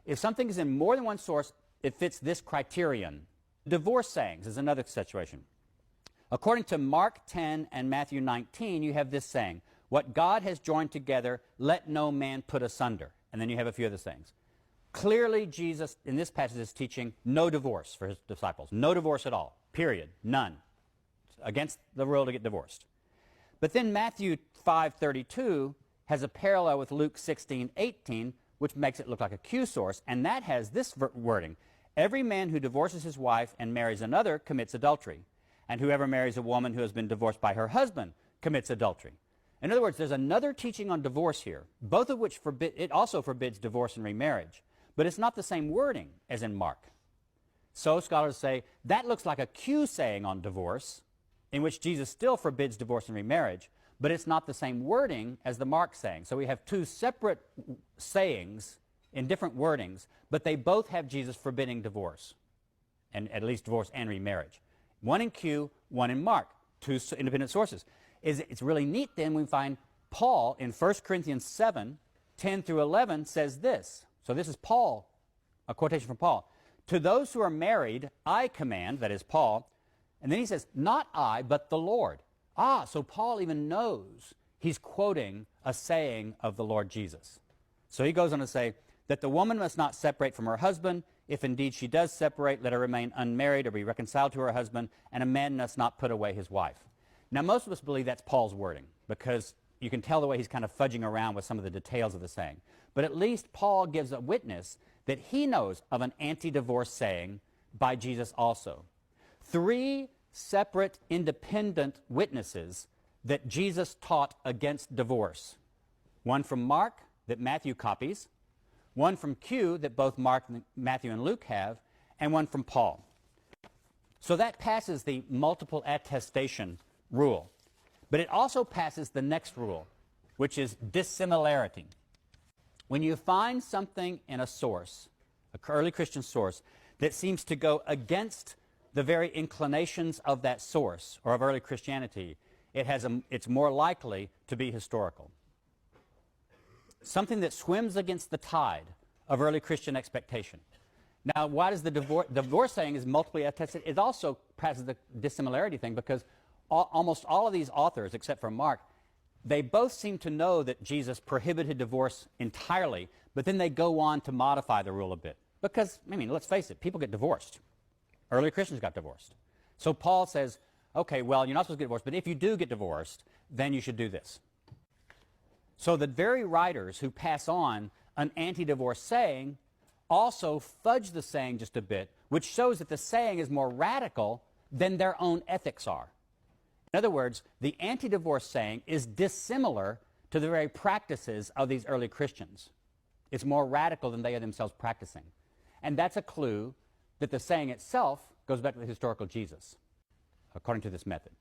If something is in more than one source, it fits this criterion. Divorce sayings is another situation. According to Mark 10 and Matthew 19, you have this saying, what God has joined together, let no man put asunder. And then you have a few other sayings. Clearly, Jesus, in this passage, is teaching no divorce for his disciples. No divorce at all. Period. None. It's against the rule to get divorced. But then Matthew 5:32 has a parallel with Luke 16:18, which makes it look like a Q source, and that has this wording. Every man who divorces his wife and marries another commits adultery, and whoever marries a woman who has been divorced by her husband commits adultery. In other words, there's another teaching on divorce here, both of which it also forbids divorce and remarriage, but it's not the same wording as in Mark. So scholars say that looks like a Q saying on divorce, in which Jesus still forbids divorce and remarriage, but it's not the same wording as the Mark saying. So we have two separate sayings in different wordings, but they both have Jesus forbidding divorce, and at least divorce and remarriage. One in Q, one in Mark, two independent sources. It's really neat then we find Paul in 1 Corinthians 7, 10 through 11 says this. So this is Paul, a quotation from Paul. To those who are married, I command, that is Paul, and then he says, not I, but the Lord. So Paul even knows he's quoting a saying of the Lord Jesus. So he goes on to say that the woman must not separate from her husband. If indeed she does separate, let her remain unmarried or be reconciled to her husband, and a man must not put away his wife. Now, most of us believe that's Paul's wording, because you can tell the way he's kind of fudging around with some of the details of the saying. But at least Paul gives a witness that he knows of an anti-divorce saying by Jesus also. 3 separate independent witnesses that Jesus taught against divorce. One from Mark that Matthew copies, one from Q that both Mark, Matthew, and Luke have, and one from Paul. So that passes the multiple attestation rule. But it also passes the next rule, which is dissimilarity. When you find something in a source, an early Christian source, that seems to go against the very inclinations of that source or of early Christianity, it's more likely to be historical. Something that swims against the tide of early Christian expectation. Now, why does the divorce saying is multiply attested? It also passes the dissimilarity thing because almost all of these authors, except for Mark, they both seem to know that Jesus prohibited divorce entirely, but then they go on to modify the rule a bit. Because, I mean, let's face it, people get divorced. Early Christians got divorced. So Paul says, okay, well, you're not supposed to get divorced, but if you do get divorced, then you should do this. So the very writers who pass on an anti-divorce saying also fudge the saying just a bit, which shows that the saying is more radical than their own ethics are. In other words, the anti-divorce saying is dissimilar to the very practices of these early Christians. It's more radical than they are themselves practicing. And that's a clue that the saying itself goes back to the historical Jesus, according to this method.